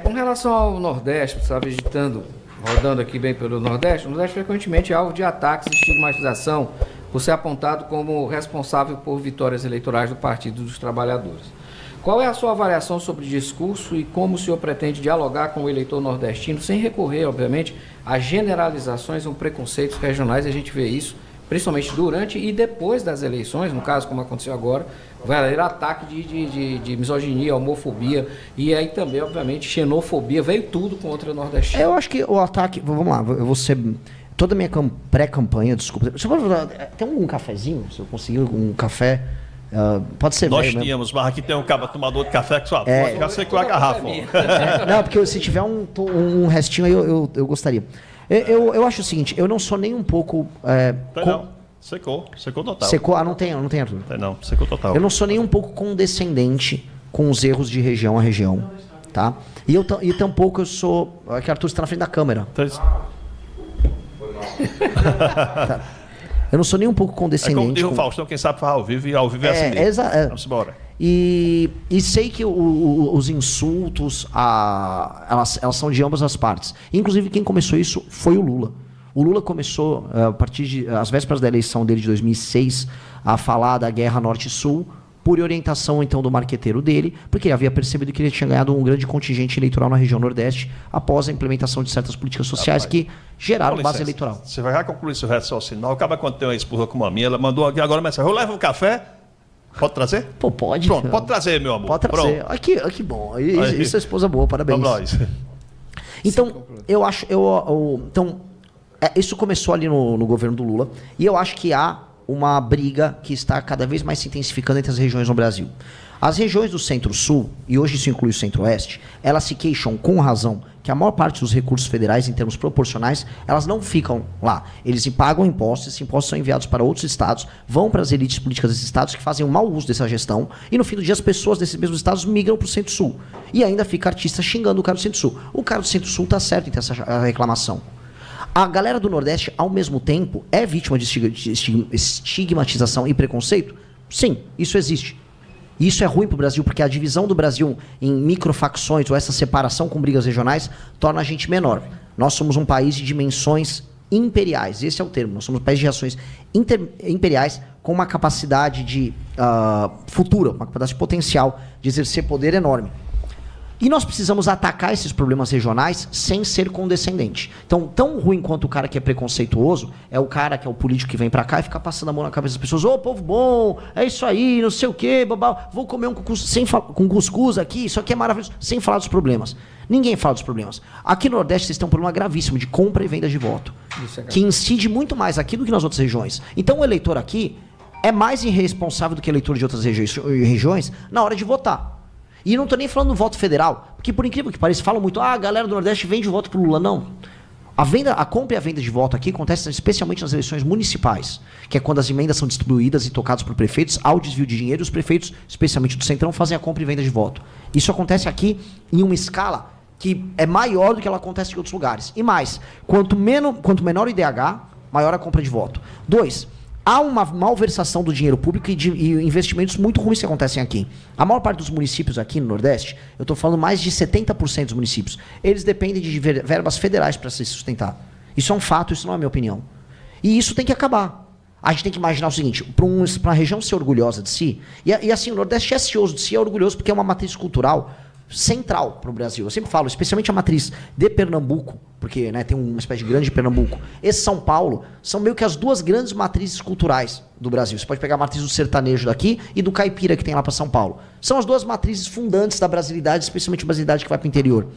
Com relação ao Nordeste, você está visitando, rodando aqui bem pelo Nordeste, o Nordeste frequentemente é alvo de ataques e estigmatização por ser apontado como responsável por vitórias eleitorais do Partido dos Trabalhadores. Qual é a sua avaliação sobre o discurso e como o senhor pretende dialogar com o eleitor nordestino, sem recorrer, obviamente, a generalizações ou preconceitos regionais? A gente vê isso, principalmente durante e depois das eleições, no caso, como aconteceu agora, o verdadeiro ataque de misoginia, homofobia e aí também, obviamente, xenofobia, veio tudo contra o nordestino. Eu acho que o ataque... Vamos lá, eu vou ser... Toda a minha pré-campanha, desculpa... Tem um cafezinho? Se eu conseguir um café... pode ser. Nós tínhamos, mas aqui tem um tomador de café que só pode, já secou a garrafa. Não, porque se tiver um restinho aí, eu gostaria. Eu acho o seguinte, eu não sou nem um pouco... Não, secou total. Secou? Não tem, Arthur. Não, secou total. Eu não sou nem um pouco condescendente com os erros de região a região, tá? E tampouco eu sou... É que Arthur está na frente da câmera. Tá. Eu não sou nem um pouco condescendente. Como diz o Faustão, quem sabe faz ao vivo e ao vivo é assim. Vamos embora. E sei que os insultos, elas são de ambas as partes. Inclusive, quem começou isso foi o Lula. O Lula começou, a partir das vésperas da eleição dele de 2006, a falar da guerra Norte-Sul, por orientação, então, do marqueteiro dele, porque ele havia percebido que ele tinha ganhado um grande contingente eleitoral na região Nordeste após a implementação de certas políticas sociais que geraram base eleitoral. Você vai já concluir seu raciocínio. Acaba quando tem uma esposa como a minha, ela mandou aqui agora mensagem. Eu levo um café? Pode trazer? Pô, pode. Pronto, pode trazer, meu amor. Pode trazer. Que bom. Isso é esposa boa, parabéns. Vamos lá. Então, eu acho... isso começou ali no governo do Lula, e eu acho que há uma briga que está cada vez mais se intensificando entre as regiões no Brasil. As regiões do Centro-Sul, e hoje isso inclui o Centro-Oeste, elas se queixam com razão que a maior parte dos recursos federais, em termos proporcionais, elas não ficam lá. Eles pagam impostos, esses impostos são enviados para outros estados, vão para as elites políticas desses estados que fazem um mau uso dessa gestão, e no fim do dia as pessoas desses mesmos estados migram para o Centro-Sul. E ainda fica artista xingando o cara do Centro-Sul. O cara do Centro-Sul está certo em ter essa reclamação. A galera do Nordeste, ao mesmo tempo, é vítima de estigmatização e preconceito? Sim, isso existe. E isso é ruim para o Brasil, porque a divisão do Brasil em microfacções, ou essa separação com brigas regionais, torna a gente menor. Nós somos um país de dimensões imperiais, esse é o termo. Nós somos um país de reações imperiais com uma capacidade de futura, uma capacidade potencial de exercer poder enorme. E nós precisamos atacar esses problemas regionais sem ser condescendente. Então, tão ruim quanto o cara que é preconceituoso é o cara que é o político que vem pra cá e fica passando a mão na cabeça das pessoas. Ô, povo bom, é isso aí, não sei o quê, babá, vou comer um com cuscuz aqui, isso aqui é maravilhoso, sem falar dos problemas. Ninguém fala dos problemas. Aqui no Nordeste vocês têm um problema gravíssimo de compra e venda de voto, que incide muito mais aqui do que nas outras regiões. Então, o eleitor aqui é mais irresponsável do que o eleitor de outras regiões na hora de votar. E não estou nem falando do voto federal, porque por incrível que pareça, falam muito, a galera do Nordeste vende voto pro Lula. Não. A compra e a venda de voto aqui acontece especialmente nas eleições municipais, que é quando as emendas são distribuídas e tocadas por prefeitos ao desvio de dinheiro, e os prefeitos, especialmente do Centrão, fazem a compra e venda de voto. Isso acontece aqui em uma escala que é maior do que ela acontece em outros lugares. E mais, quanto menor o IDH, maior a compra de voto. 2. Há uma malversação do dinheiro público e investimentos muito ruins que acontecem aqui. A maior parte dos municípios aqui no Nordeste, eu estou falando mais de 70% dos municípios, eles dependem de verbas federais para se sustentar. Isso é um fato, isso não é a minha opinião. E isso tem que acabar. A gente tem que imaginar o seguinte, para a região ser orgulhosa de si, e assim, o Nordeste é cioso de si, é orgulhoso porque é uma matriz cultural central para o Brasil. Eu sempre falo, especialmente a matriz de Pernambuco, porque tem uma espécie de grande Pernambuco, e São Paulo, são meio que as duas grandes matrizes culturais do Brasil. Você pode pegar a matriz do sertanejo daqui e do caipira que tem lá para São Paulo. São as duas matrizes fundantes da brasilidade, especialmente a brasilidade que vai para o interior.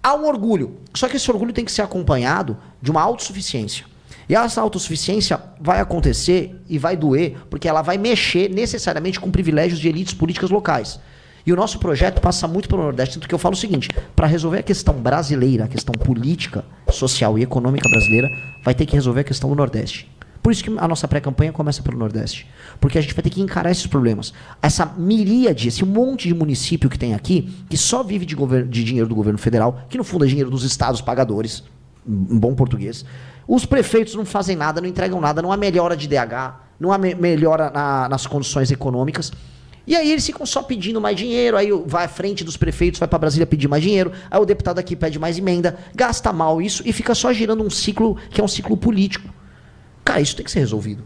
Há um orgulho, só que esse orgulho tem que ser acompanhado de uma autossuficiência. E essa autossuficiência vai acontecer e vai doer, porque ela vai mexer necessariamente com privilégios de elites políticas locais. E o nosso projeto passa muito pelo Nordeste, tanto que eu falo o seguinte, para resolver a questão brasileira, a questão política, social e econômica brasileira, vai ter que resolver a questão do Nordeste. Por isso que a nossa pré-campanha começa pelo Nordeste. Porque a gente vai ter que encarar esses problemas. Essa miríade, esse monte de município que tem aqui, que só vive de dinheiro do governo federal, que no fundo é dinheiro dos estados pagadores, em bom português. Os prefeitos não fazem nada, não entregam nada, não há melhora de DH, não há melhora nas condições econômicas. E aí eles ficam só pedindo mais dinheiro, aí vai à frente dos prefeitos, vai para Brasília pedir mais dinheiro, aí o deputado aqui pede mais emenda, gasta mal isso e fica só girando um ciclo que é um ciclo político. Cara, isso tem que ser resolvido.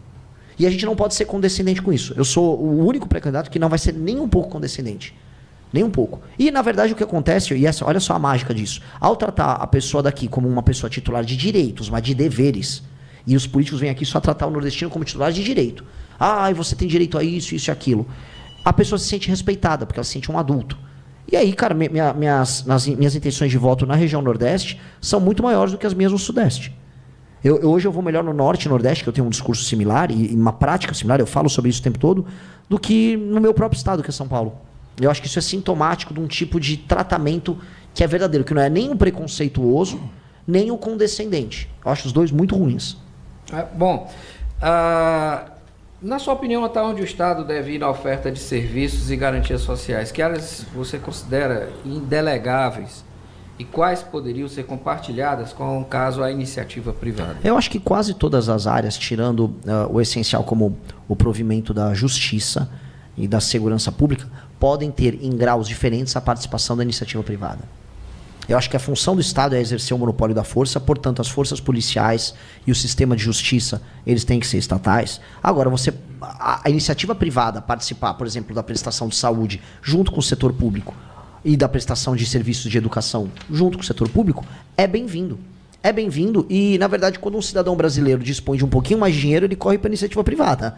E a gente não pode ser condescendente com isso. Eu sou o único pré-candidato que não vai ser nem um pouco condescendente. Nem um pouco. E, na verdade, o que acontece, e olha só a mágica disso, ao tratar a pessoa daqui como uma pessoa titular de direitos, mas de deveres, e os políticos vêm aqui só tratar o nordestino como titular de direito. Ah, você tem direito a isso, isso e aquilo. A pessoa se sente respeitada, porque ela se sente um adulto. E aí, cara, minhas intenções de voto na região Nordeste são muito maiores do que as minhas no Sudeste. Hoje eu vou melhor no Norte e Nordeste, que eu tenho um discurso similar e uma prática similar, eu falo sobre isso o tempo todo, do que no meu próprio estado, que é São Paulo. Eu acho que isso é sintomático de um tipo de tratamento que é verdadeiro, que não é nem o preconceituoso, nem o condescendente. Eu acho os dois muito ruins. Bom, na sua opinião, até onde o Estado deve ir na oferta de serviços e garantias sociais? Que áreas você considera indelegáveis e quais poderiam ser compartilhadas com, caso, a iniciativa privada? Eu acho que quase todas as áreas, tirando o essencial como o provimento da justiça e da segurança pública, podem ter em graus diferentes a participação da iniciativa privada. Eu acho que a função do Estado é exercer o monopólio da força, portanto, as forças policiais e o sistema de justiça, eles têm que ser estatais. Agora, a iniciativa privada participar, por exemplo, da prestação de saúde junto com o setor público e da prestação de serviços de educação junto com o setor público, é bem-vindo. É bem-vindo e, na verdade, quando um cidadão brasileiro dispõe de um pouquinho mais de dinheiro, ele corre para a iniciativa privada.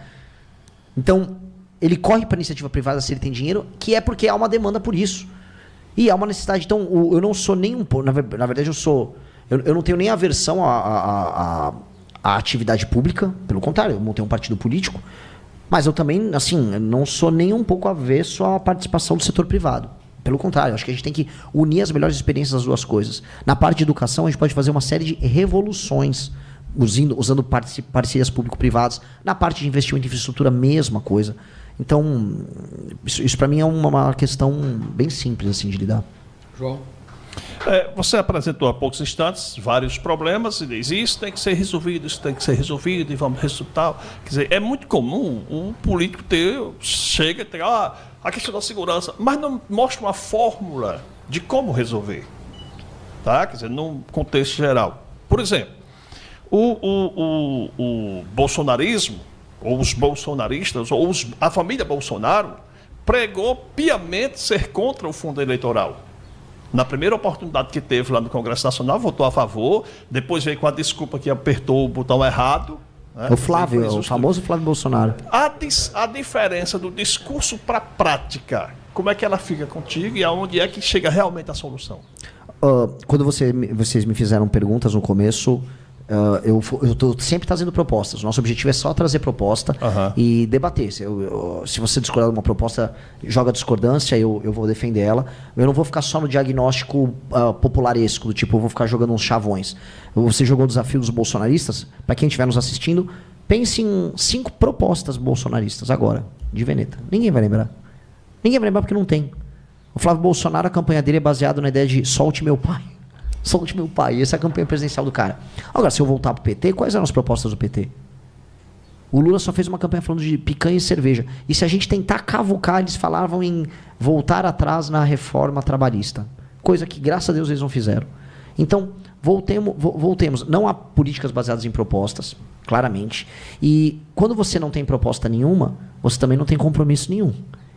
Então, ele corre para a iniciativa privada se ele tem dinheiro, que é porque há uma demanda por isso. E há uma necessidade. Então, eu não sou nem um pouco. Na verdade, eu não tenho nem aversão à atividade pública. Pelo contrário, eu montei um partido político. Mas eu também, assim, não sou nem um pouco avesso à participação do setor privado. Pelo contrário, acho que a gente tem que unir as melhores experiências das duas coisas. Na parte de educação, a gente pode fazer uma série de revoluções usando parcerias público-privadas. Na parte de investimento em infraestrutura, mesma coisa. Então, isso para mim é uma questão bem simples assim de lidar. João? Você apresentou há poucos instantes vários problemas e diz isso tem que ser resolvido, isso tem que ser resolvido e vamos resultar. Quer dizer, é muito comum um político chega e ter a questão da segurança, mas não mostra uma fórmula de como resolver. Tá? Quer dizer, num contexto geral. Por exemplo, o bolsonarismo, ou os bolsonaristas, ou a família Bolsonaro, pregou piamente ser contra o fundo eleitoral. Na primeira oportunidade que teve lá no Congresso Nacional, votou a favor, depois veio com a desculpa que apertou o botão errado. Né? O Flávio, o famoso Flávio Bolsonaro. A diferença do discurso para a prática, como é que ela fica contigo e aonde é que chega realmente a solução? Quando vocês me fizeram perguntas no começo, eu estou sempre trazendo propostas. Nosso objetivo é só trazer proposta e debater. Se você discordar de uma proposta, joga discordância, eu vou defender ela. Eu não vou ficar só no diagnóstico popularesco, do tipo, eu vou ficar jogando uns chavões. Você jogou o desafio dos bolsonaristas. Para quem estiver nos assistindo, pense em 5 propostas bolsonaristas agora, de Veneta. Ninguém vai lembrar. Ninguém vai lembrar porque não tem. O Flávio Bolsonaro, a campanha dele é baseada na ideia de solte meu pai. Solte meu pai. Essa é a campanha presidencial do cara. Agora, se eu voltar pro PT, quais eram as propostas do PT? O Lula só fez uma campanha falando de picanha e cerveja. E se a gente tentar cavucar, eles falavam em voltar atrás na reforma trabalhista. Coisa que, graças a Deus, eles não fizeram. Então, voltemos. Não há políticas baseadas em propostas, claramente. E quando você não tem proposta nenhuma, você também não tem compromisso nenhum.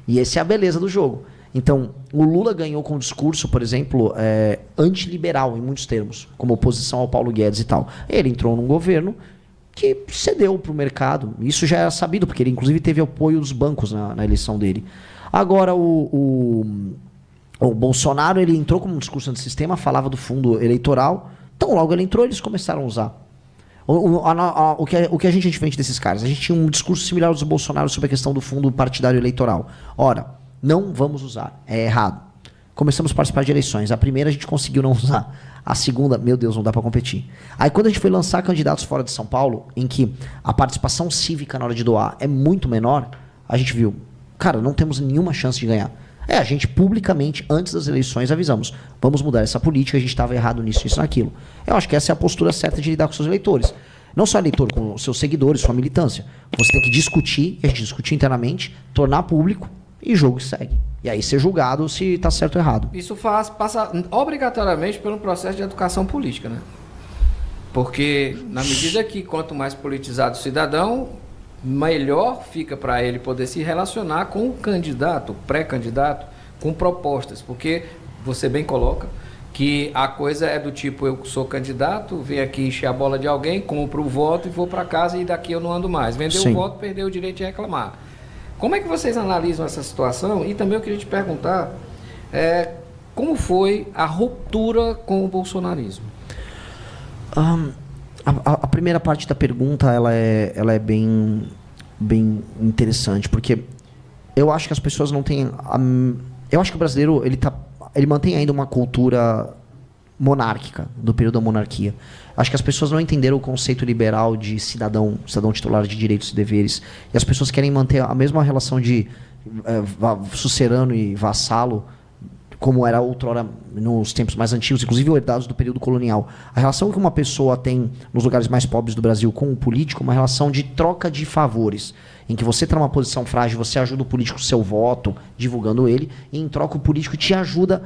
E essa é a beleza do jogo. Então, o Lula ganhou com um discurso, por exemplo, antiliberal, em muitos termos, como oposição ao Paulo Guedes e tal. Ele entrou num governo que cedeu para o mercado. Isso já era sabido, porque ele, inclusive, teve apoio dos bancos na eleição dele. Agora, o Bolsonaro, ele entrou com um discurso antissistema, falava do fundo eleitoral. Então, logo ele entrou, eles começaram a usar. O que a gente é diferente desses caras? A gente tinha um discurso similar ao dos Bolsonaro sobre a questão do fundo partidário eleitoral. Ora, não vamos usar. É errado. Começamos a participar de eleições. A primeira a gente conseguiu não usar. A segunda, meu Deus, não dá para competir. Aí quando a gente foi lançar candidatos fora de São Paulo, em que a participação cívica na hora de doar é muito menor, a gente viu, cara, não temos nenhuma chance de ganhar. A gente publicamente, antes das eleições, avisamos, vamos mudar essa política, a gente estava errado nisso, isso, naquilo. Eu acho que essa é a postura certa de lidar com seus eleitores. Não só eleitor, com seus seguidores, sua militância. Você tem que discutir, a gente discutir internamente, tornar público, e jogo segue. E aí ser julgado se está certo ou errado. Isso passa obrigatoriamente por um processo de educação política, né? Porque na medida que quanto mais politizado o cidadão, melhor fica para ele poder se relacionar com o candidato, o pré-candidato, com propostas. Porque você bem coloca que a coisa é do tipo, eu sou candidato, venho aqui encher a bola de alguém, compro o voto e vou para casa e daqui eu não ando mais. Vendeu o voto, perdeu o direito de reclamar. Como é que vocês analisam essa situação? E também eu queria te perguntar, como foi a ruptura com o bolsonarismo? A primeira parte da pergunta ela é bem interessante, porque eu acho que as pessoas não têm... eu acho que o brasileiro ele mantém ainda uma cultura monárquica, do período da monarquia. Acho que as pessoas não entenderam o conceito liberal de cidadão titular de direitos e deveres. E as pessoas querem manter a mesma relação de sucerano e vassalo, como era outrora nos tempos mais antigos, inclusive herdados do período colonial. A relação que uma pessoa tem nos lugares mais pobres do Brasil com o político é uma relação de troca de favores, em que você está numa posição frágil, você ajuda o político com seu voto, divulgando ele, e em troca o político te ajuda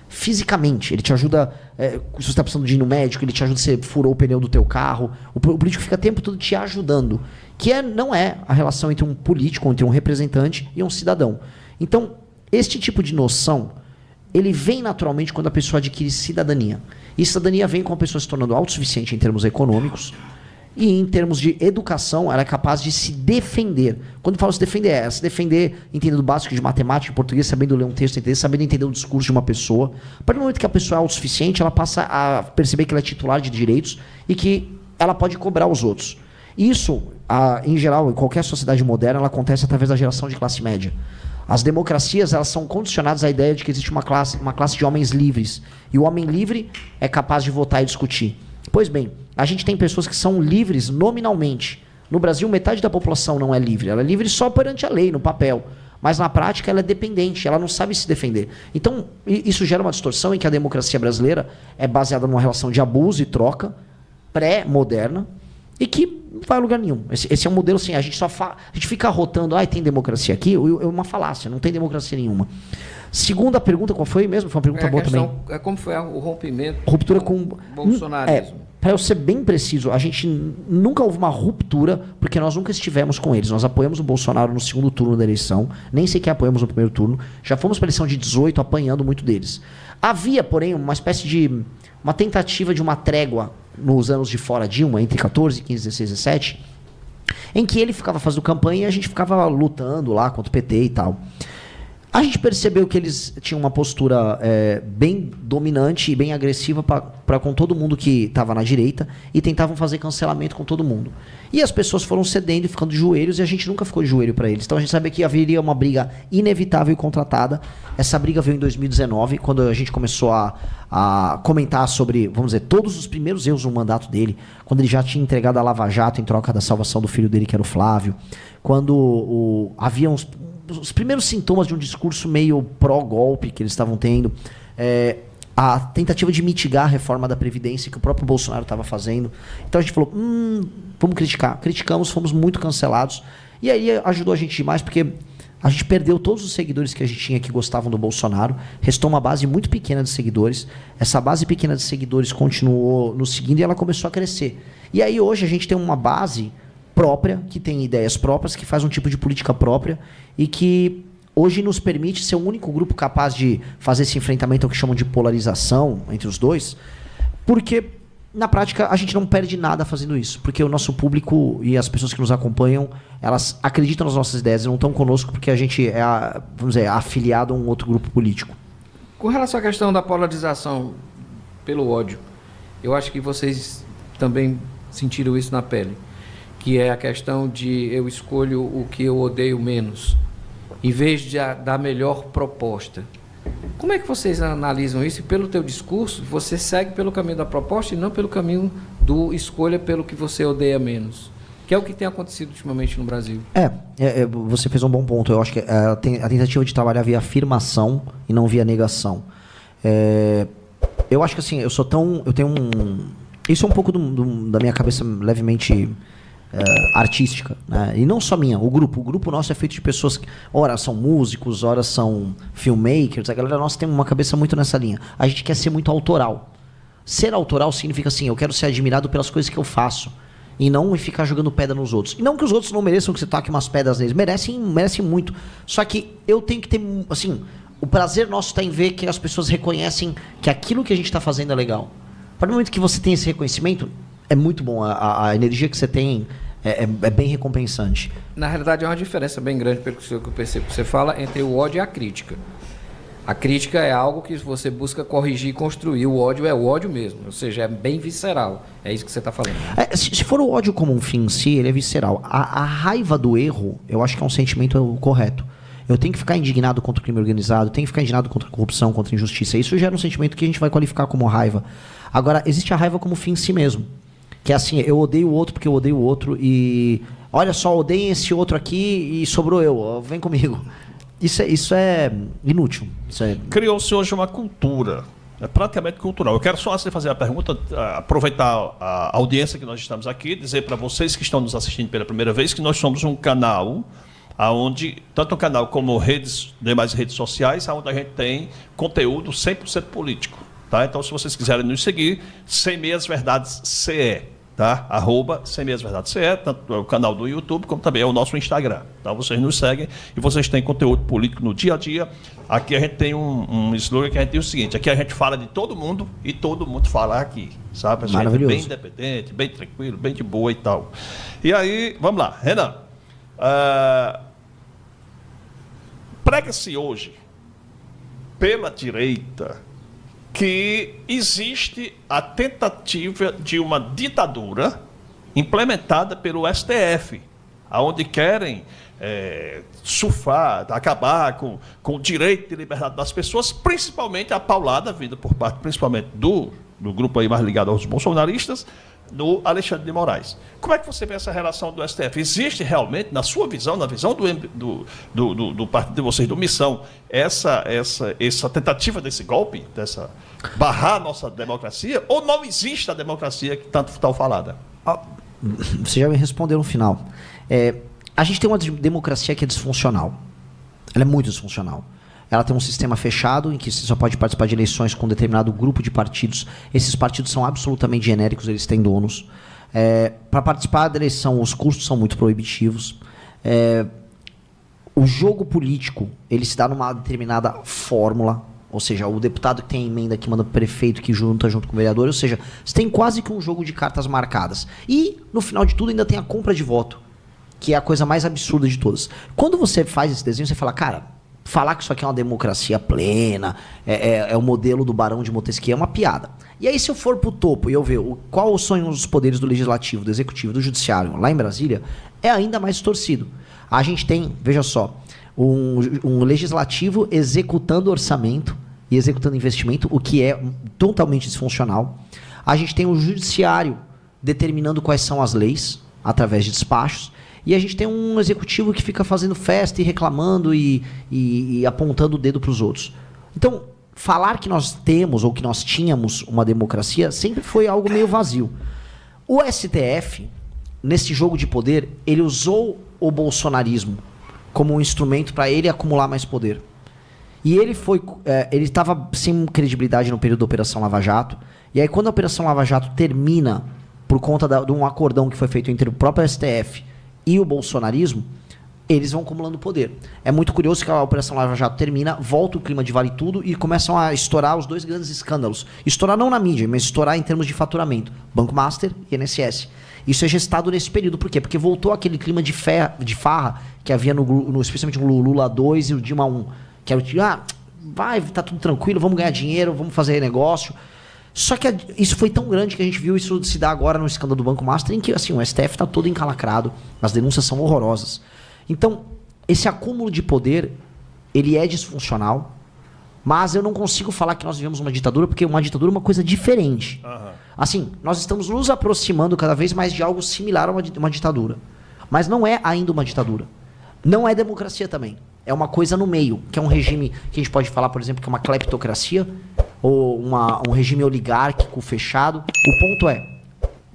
fisicamente. Ele te ajuda, se você está precisando de ir no médico, ele te ajuda, você furou o pneu do teu carro. O político fica o tempo todo te ajudando, que não é a relação entre um político, entre um representante e um cidadão. Então, este tipo de noção, ele vem naturalmente quando a pessoa adquire cidadania. E cidadania vem com a pessoa se tornando autossuficiente em termos econômicos e em termos de educação, ela é capaz de se defender. Quando eu falo se defender entendendo o básico de matemática, português, sabendo ler um texto, sabendo entender o discurso de uma pessoa. A partir do momento que a pessoa é autossuficiente, ela passa a perceber que ela é titular de direitos e que ela pode cobrar os outros. Isso, em geral, em qualquer sociedade moderna, ela acontece através da geração de classe média. As democracias, elas são condicionadas à ideia de que existe uma classe de homens livres. E o homem livre é capaz de votar e discutir. Pois bem, a gente tem pessoas que são livres nominalmente. No Brasil, metade da população não é livre. Ela é livre só perante a lei, no papel. Mas na prática, ela é dependente, ela não sabe se defender. Então, isso gera uma distorção em que a democracia brasileira é baseada numa relação de abuso e troca pré-moderna e que não vai a lugar nenhum. Esse é um modelo assim, a gente fica rotando, tem democracia aqui, é uma falácia, não tem democracia nenhuma. Segunda pergunta, qual foi mesmo? Foi uma pergunta boa também. Como foi o rompimento ruptura com bolsonarismo? Para eu ser bem preciso, a gente nunca houve uma ruptura, porque nós nunca estivemos com eles. Nós apoiamos o Bolsonaro no segundo turno da eleição, nem sequer apoiamos no primeiro turno. Já fomos para a eleição de 18 apanhando muito deles. Havia, porém, uma espécie de uma tentativa de uma trégua nos anos de fora Dilma, entre 14, 15, 16 e 17, em que ele ficava fazendo campanha e a gente ficava lutando lá contra o PT e tal. A gente percebeu que eles tinham uma postura bem dominante e bem agressiva para com todo mundo que estava na direita e tentavam fazer cancelamento com todo mundo. E as pessoas foram cedendo e ficando de joelhos e a gente nunca ficou de joelho para eles. Então a gente sabia que haveria uma briga inevitável e contratada. Essa briga veio em 2019, quando a gente começou a comentar sobre, vamos dizer, todos os primeiros erros no mandato dele, quando ele já tinha entregado a Lava Jato em troca da salvação do filho dele, que era o Flávio, quando havia os primeiros sintomas de um discurso meio pró-golpe que eles estavam tendo, a tentativa de mitigar a reforma da Previdência que o próprio Bolsonaro estava fazendo. Então a gente falou, vamos criticar. Criticamos, fomos muito cancelados. E aí ajudou a gente demais, porque a gente perdeu todos os seguidores que a gente tinha que gostavam do Bolsonaro. Restou uma base muito pequena de seguidores. Essa base pequena de seguidores continuou nos seguindo e ela começou a crescer. E aí hoje a gente tem uma base própria, que tem ideias próprias, que faz um tipo de política própria e que hoje nos permite ser o único grupo capaz de fazer esse enfrentamento ao que chamam de polarização entre os dois, porque na prática a gente não perde nada fazendo isso, porque o nosso público e as pessoas que nos acompanham, elas acreditam nas nossas ideias e não estão conosco porque a gente vamos dizer, afiliado a um outro grupo político. Com relação à questão da polarização pelo ódio, eu acho que vocês também sentiram isso na pele, que é a questão de eu escolho o que eu odeio menos, em vez de da melhor proposta. Como é que vocês analisam isso? E pelo teu discurso, você segue pelo caminho da proposta e não pelo caminho do escolha pelo que você odeia menos, que é o que tem acontecido ultimamente no Brasil. Você fez um bom ponto. Eu acho que a tentativa de trabalhar via afirmação e não via negação. Eu acho que assim, eu tenho isso é um pouco da minha cabeça levemente artística, né? E não só minha, o grupo nosso é feito de pessoas que, ora são músicos, ora são filmmakers, a galera nossa tem uma cabeça muito nessa linha. A gente quer ser muito autoral. Ser autoral significa assim, eu quero ser admirado pelas coisas que eu faço e não ficar jogando pedra nos outros. E não que os outros não mereçam que você toque umas pedras neles, merecem muito. Só que eu tenho que ter, assim, o prazer nosso está em ver que as pessoas reconhecem que aquilo que a gente está fazendo é legal. A partir do momento que você tem esse reconhecimento, é muito bom. A energia que você tem é bem recompensante. Na realidade, é uma diferença bem grande, pelo que eu percebo que você fala, entre o ódio e a crítica. A crítica é algo que você busca corrigir e construir. O ódio é o ódio mesmo. Ou seja, é bem visceral. É isso que você está falando. Né? Se for o ódio como um fim em si, ele é visceral. A raiva do erro, eu acho que é um sentimento correto. Eu tenho que ficar indignado contra o crime organizado, tenho que ficar indignado contra a corrupção, contra a injustiça. Isso gera um sentimento que a gente vai qualificar como raiva. Agora, existe a raiva como fim em si mesmo. Que é assim, eu odeio o outro porque eu odeio o outro e... Olha só, odeiem esse outro aqui e sobrou eu. Vem comigo. Isso é inútil. Criou-se hoje uma cultura, praticamente cultural. Eu quero só, antes de fazer a pergunta, aproveitar a audiência que nós estamos aqui, dizer para vocês que estão nos assistindo pela primeira vez que nós somos um canal onde, tanto o canal como demais redes sociais, onde a gente tem conteúdo 100% político. Tá? Então, se vocês quiserem nos seguir, Sem Meias Verdades CE, tá? @Sem Meias Verdades CE, tanto é o canal do YouTube, como também é o nosso Instagram. Então, vocês nos seguem e vocês têm conteúdo político no dia a dia. Aqui a gente tem um slogan que a gente diz o seguinte, aqui a gente fala de todo mundo e todo mundo fala aqui, sabe? Maravilhoso. Bem independente, bem tranquilo, bem de boa e tal. E aí, vamos lá, Renan. Prega-se hoje, pela direita, que existe a tentativa de uma ditadura implementada pelo STF, onde querem surfar, acabar com o direito de liberdade das pessoas, principalmente a paulada vinda por parte, principalmente do grupo aí mais ligado aos bolsonaristas, do Alexandre de Moraes. Como é que você vê essa relação do STF? Existe realmente, na sua visão, na visão do partido de vocês, do Missão, essa tentativa desse golpe, barrar a nossa democracia, ou não existe a democracia que tanto está falada? Você já me respondeu no final. A gente tem uma democracia que é disfuncional. Ela é muito disfuncional. Ela tem um sistema fechado em que você só pode participar de eleições com um determinado grupo de partidos. Esses partidos são absolutamente genéricos, eles têm donos. Para participar da eleição, os custos são muito proibitivos. O jogo político, ele se dá numa determinada fórmula, ou seja, o deputado que tem a emenda que manda para o prefeito, que junta junto com o vereador, ou seja, você tem quase que um jogo de cartas marcadas. E, no final de tudo, ainda tem a compra de voto, que é a coisa mais absurda de todas. Quando você faz esse desenho, você fala, cara... Falar que isso aqui é uma democracia plena, é o modelo do Barão de Montesquieu, é uma piada. E aí, se eu for pro topo e eu ver qual o sonho dos poderes do Legislativo, do Executivo, do Judiciário, lá em Brasília, é ainda mais distorcido. A gente tem, veja só, um Legislativo executando orçamento e executando investimento, o que é totalmente disfuncional. A gente tem o Judiciário determinando quais são as leis, através de despachos. E a gente tem um executivo que fica fazendo festa e reclamando e apontando o dedo para os outros. Então, falar que nós temos ou que nós tínhamos uma democracia sempre foi algo meio vazio. O STF, nesse jogo de poder, ele usou o bolsonarismo como um instrumento para ele acumular mais poder. E ele estava sem credibilidade no período da Operação Lava Jato. E aí, quando a Operação Lava Jato termina por conta de um acordão que foi feito entre o próprio STF e o bolsonarismo, eles vão acumulando poder. É muito curioso que a Operação Lava Jato termina, volta o clima de vale tudo e começam a estourar os dois grandes escândalos. Estourar não na mídia, mas estourar em termos de faturamento. Banco Master e INSS. Isso é gestado nesse período. Por quê? Porque voltou aquele clima de farra que havia especialmente no Lula 2 e o Dilma 1. Que era o tá tudo tranquilo, vamos ganhar dinheiro, vamos fazer negócio. Só que isso foi tão grande que a gente viu isso se dar agora no escândalo do Banco Master, em que assim, o STF está todo encalacrado, as denúncias são horrorosas. Então, esse acúmulo de poder, ele é disfuncional, mas eu não consigo falar que nós vivemos uma ditadura, porque uma ditadura é uma coisa diferente. Uhum. Assim, nós estamos nos aproximando cada vez mais de algo similar a uma ditadura. Mas não é ainda uma ditadura. Não é democracia também. É uma coisa no meio, que é um regime que a gente pode falar, por exemplo, que é uma cleptocracia, ou um regime oligárquico fechado. O ponto é,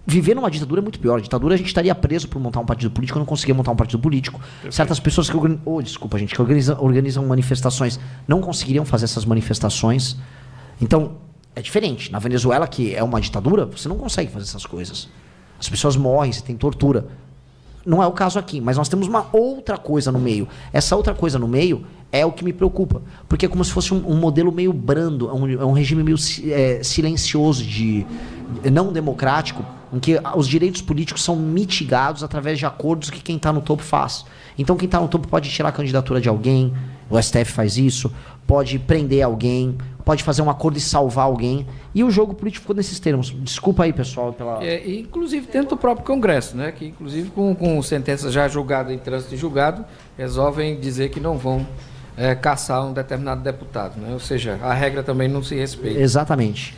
viver numa ditadura é muito pior. Ditadura a gente estaria preso por montar um partido político, eu não conseguia montar um partido político. Certas pessoas que organizam manifestações não conseguiriam fazer essas manifestações. Então, é diferente. Na Venezuela, que é uma ditadura, você não consegue fazer essas coisas. As pessoas morrem, você tem tortura. Não é o caso aqui, mas nós temos uma outra coisa no meio. Essa outra coisa no meio é o que me preocupa, porque é como se fosse um modelo meio brando, é um regime meio silencioso, não democrático, em que os direitos políticos são mitigados através de acordos que quem está no topo faz. Então quem está no topo pode tirar a candidatura de alguém, o STF faz isso, pode prender alguém, pode fazer um acordo e salvar alguém, e o jogo político ficou nesses termos. Desculpa aí, pessoal, pela... Inclusive dentro do próprio Congresso, né? Que inclusive com sentenças já julgadas em trânsito de julgado, resolvem dizer que não vão caçar um determinado deputado, né? Ou seja, a regra também não se respeita. Exatamente.